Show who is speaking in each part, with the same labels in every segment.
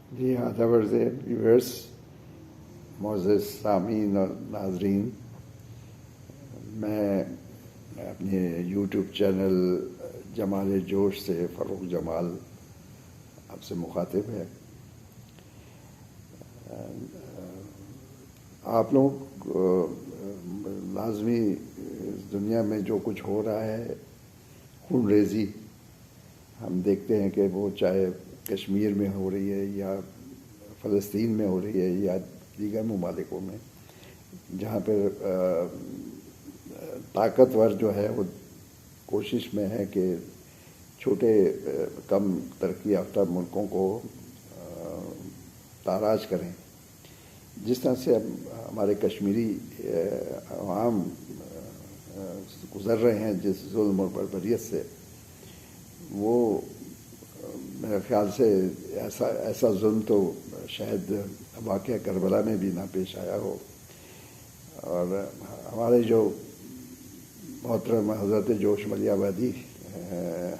Speaker 1: جی ہاں، زبرز ویورس، معزز سامعین اور ناظرین، میں اپنے یوٹیوب چینل جمال جوش سے فروغ جمال آپ سے مخاطب ہے. آپ لوگ لازمی اس دنیا میں جو کچھ ہو رہا ہے، خون ریزی ہم دیکھتے ہیں کہ وہ چاہے کشمیر میں ہو رہی ہے یا فلسطین میں ہو رہی ہے یا دیگر ممالکوں میں، جہاں پہ طاقتور جو ہے وہ کوشش میں ہے کہ چھوٹے کم ترقی یافتہ ملکوں کو تاراج کریں. جس طرح سے ہمارے کشمیری عوام گزر رہے ہیں جس ظلم اور بربریت سے، وہ میرے خیال سے ایسا ظلم تو شاید واقعہ کربلا میں بھی نہ پیش آیا ہو. اور ہمارے جو محترم حضرت جوش ولی آبادی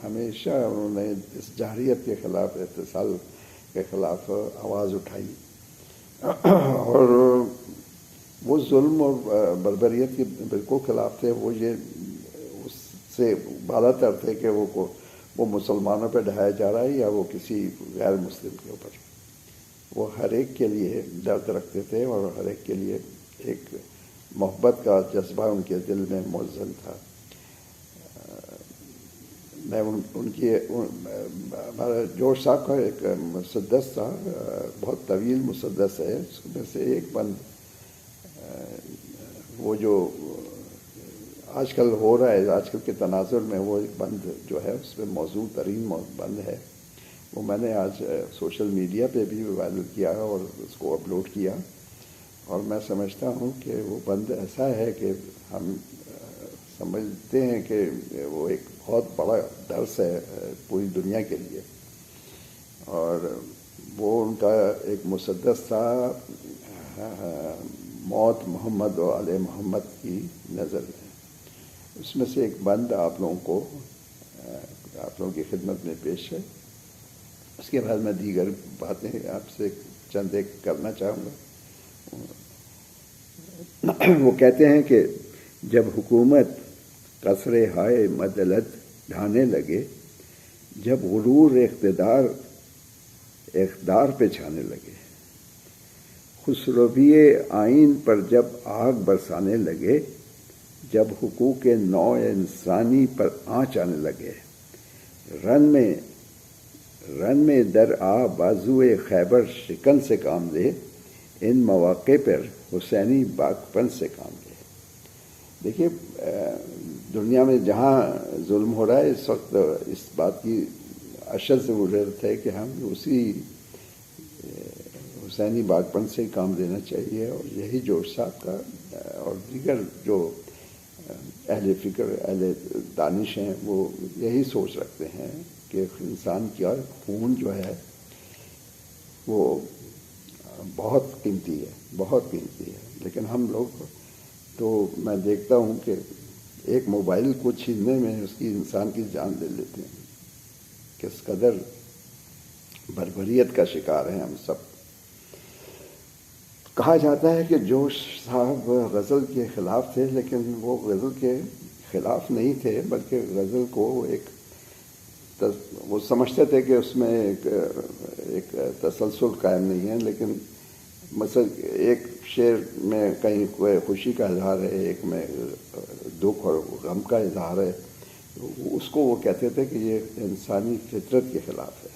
Speaker 1: ہمیشہ انہوں نے اس جاہریت کے خلاف، اتصال کے خلاف آواز اٹھائی، اور وہ ظلم اور بربریت کے بالکل خلاف تھے. وہ یہ اس سے بالا تر تھے کہ وہ مسلمانوں پہ ڈھایا جا رہا ہے یا وہ کسی غیر مسلم کے اوپر. وہ ہر ایک کے لیے درد رکھتے تھے اور ہر ایک کے لیے ایک محبت کا جذبہ ان کے دل میں موزن تھا. میں ان کی ہمارا جوش صاحب کا ایک مسدس تھا، بہت طویل مسدس ہے، اس میں سے ایک بند وہ جو آج کل ہو رہا ہے، آج کل کے تناظر میں، وہ ایک بند جو ہے اس میں موزوں ترین بند ہے. وہ میں نے آج سوشل میڈیا پہ بھی وائرل کیا اور اس کو اپلوڈ کیا، اور میں سمجھتا ہوں کہ وہ بند ایسا ہے کہ ہم سمجھتے ہیں کہ وہ ایک بہت بڑا درس ہے پوری دنیا کے لیے. اور وہ ان کا ایک مسدس تھا، موت محمد و آل محمد کی نظر میں. اس میں سے ایک بند آپ لوگوں کی خدمت میں پیش ہے. اس کے بعد میں دیگر باتیں آپ سے چند ایک کرنا چاہوں گا. وہ کہتے ہیں کہ جب حکومت قصر ہائے مدلت ڈھانے لگے، جب غرور اقتدار پہ چھانے لگے، خسروی آئین پر جب آگ برسانے لگے، جب حقوق نوع انسانی پر آنچ آنے لگے، رن میں در آ بازوئے خیبر شکن سے کام لے، ان مواقع پر حسینی باغپن سے کام لے. دیکھیے، دنیا میں جہاں ظلم ہو رہا ہے اس وقت اس بات کی اشد ضرورت ہے کہ ہم اسی حسینی باغپن سے کام لینا چاہیے. اور یہی جوش صاحب کا اور دیگر جو اہل فکر، اہل دانش ہیں، وہ یہی سوچ رکھتے ہیں کہ انسان کا خون جو ہے وہ بہت قیمتی ہے، بہت قیمتی ہے. لیکن ہم لوگ تو میں دیکھتا ہوں کہ ایک موبائل کو چھیننے میں اس کی انسان کی جان لے لیتے ہیں. کس قدر بربریت کا شکار ہیں ہم سب. کہا جاتا ہے کہ جوش صاحب غزل کے خلاف تھے، لیکن وہ غزل کے خلاف نہیں تھے، بلکہ غزل کو وہ سمجھتے تھے کہ اس میں ایک تسلسل قائم نہیں ہے. لیکن مثلا ایک شعر میں کہیں کوئی خوشی کا اظہار ہے، ایک میں دکھ اور غم کا اظہار ہے، اس کو وہ کہتے تھے کہ یہ انسانی فطرت کے خلاف ہے.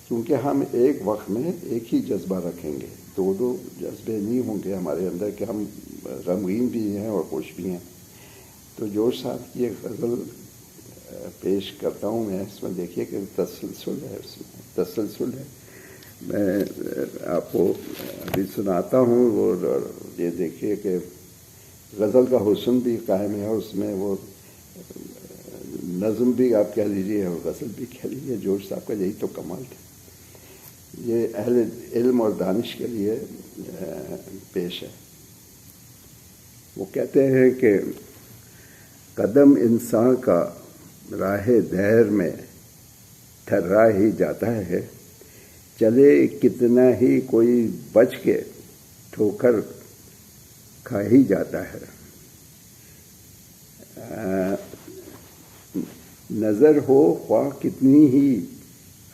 Speaker 1: کیونکہ ہم ایک وقت میں ایک ہی جذبہ رکھیں گے، دو جذبے نہیں ہوں گے ہمارے اندر کہ ہم غمگین بھی ہیں اور خوش بھی ہیں. تو جوش صاحب کی ایک غزل پیش کرتا ہوں میں. اس میں دیکھیے کہ تسلسل ہے، اس میں تسلسل ہے. میں آپ کو ابھی سناتا ہوں، اور یہ دیکھیے کہ غزل کا حسن بھی قائم ہے، اور اس میں وہ نظم بھی آپ کہہ لیجیے اور غزل بھی کہہ لیجیے. جوش صاحب کا یہی تو کمال تھا. یہ اہل علم اور دانش کے لیے پیش ہے. وہ کہتے ہیں کہ قدم انسان کا راہ دہر میں تھرا ہی جاتا ہے، چلے کتنا ہی کوئی بچ کے ٹھوکر کھا ہی جاتا ہے. نظر ہو خواہ کتنی ہی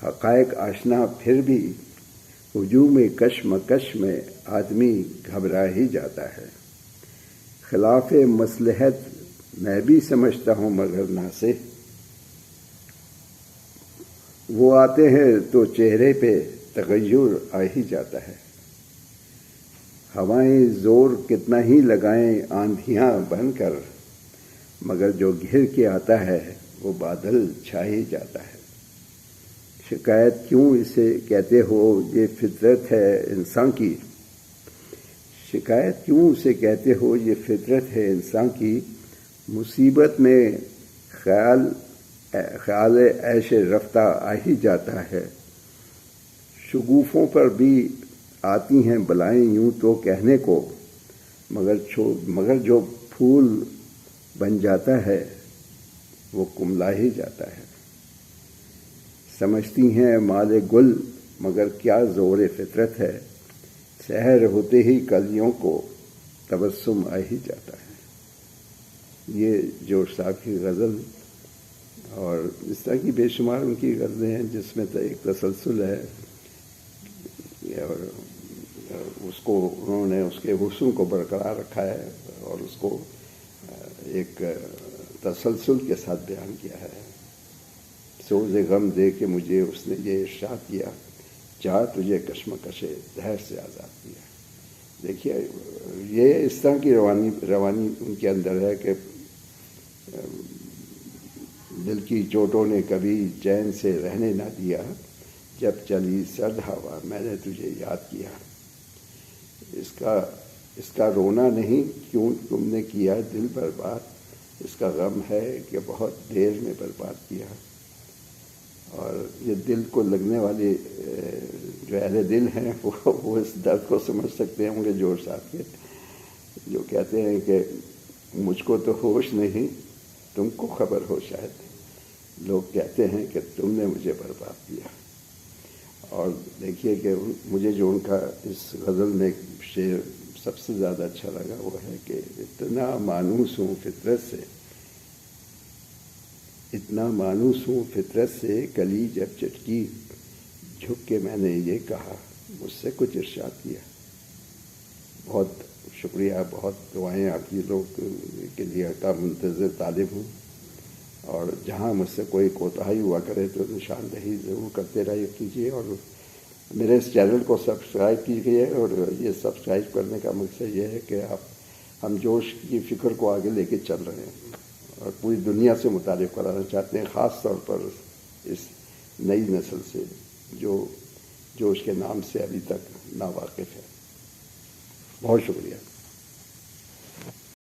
Speaker 1: حقائق آشنا پھر بھی ہجوم کشمکش میں آدمی گھبرا ہی جاتا ہے. خلاف مصلحت میں بھی سمجھتا ہوں مگر ناصح. وہ آتے ہیں تو چہرے پہ تغیر آ ہی جاتا ہے. ہوائیں زور کتنا ہی لگائیں آندھیاں بن کر مگر جو گھر کے آتا ہے وہ بادل چھا ہی جاتا ہے. شکایت کیوں اسے کہتے ہو یہ فطرت ہے انسان کی. شکایت کیوں اسے کہتے ہو یہ فطرت ہے انسان کی. مصیبت میں خیال عیش رفتہ آ ہی جاتا ہے. شگوفوں پر بھی آتی ہیں بلائیں یوں تو کہنے کو مگر جو پھول بن جاتا ہے وہ کملا ہی جاتا ہے. سمجھتی ہیں مال گل مگر کیا زور فطرت ہے. سحر ہوتے ہی کلیوں کو تبسم آ ہی جاتا ہے. یہ جوش صاحب کی غزل اور اس طرح کی بے شمار ان کی غزلیں ہیں جس میں ایک تسلسل ہے اور اس کو انہوں نے اس کے حسن کو برقرار رکھا ہے اور اس کو ایک تسلسل کے ساتھ بیان کیا ہے. سوز غم دے کے مجھے اس نے یہ ارشاد کیا چاہ تجھے کشمکش دہر سے آزاد کیا. دیکھیے یہ اس طرح کی روانی ان کے اندر ہے کہ دل کی چوٹوں نے کبھی چین سے رہنے نہ دیا. جب چلی سرد ہوا میں نے تجھے یاد کیا. اس کا رونا نہیں کیوں تم نے کیا دل برباد. اس کا غم ہے کہ بہت دیر میں برباد کیا. اور یہ دل کو لگنے والے جو اہل دل ہیں وہ اس درد کو سمجھ سکتے ہوں گے جوش صاحب کے جو کہتے ہیں کہ مجھ کو تو ہوش نہیں تم کو خبر ہو شاید. لوگ کہتے ہیں کہ تم نے مجھے برباد کیا. اور دیکھیے کہ مجھے جو ان کا اس غزل میں شعر سب سے زیادہ اچھا لگا وہ ہے کہ اتنا مانوس ہوں فطرت سے کلی جب چٹکی جھک کے میں نے یہ کہا مجھ سے کچھ ارشاد کیا. بہت شکریہ. بہت دعائیں آپ کی لوگ کے لیے کا منتظر طالب ہوں اور جہاں مجھ سے کوئی کوتاہی ہوا کرے تو نشاندہی ضرور کرتے رہے کیجیے. اور میرے اس چینل کو سبسکرائب کیجیے. اور یہ سبسکرائب کرنے کا مقصد یہ ہے کہ ہم جوش کی فکر کو آگے لے کے چل رہے ہیں اور پوری دنیا سے متعارف کرانا چاہتے ہیں خاص طور پر اس نئی نسل سے جو جوش کے نام سے ابھی تک ناواقف ہے. بہت شکریہ.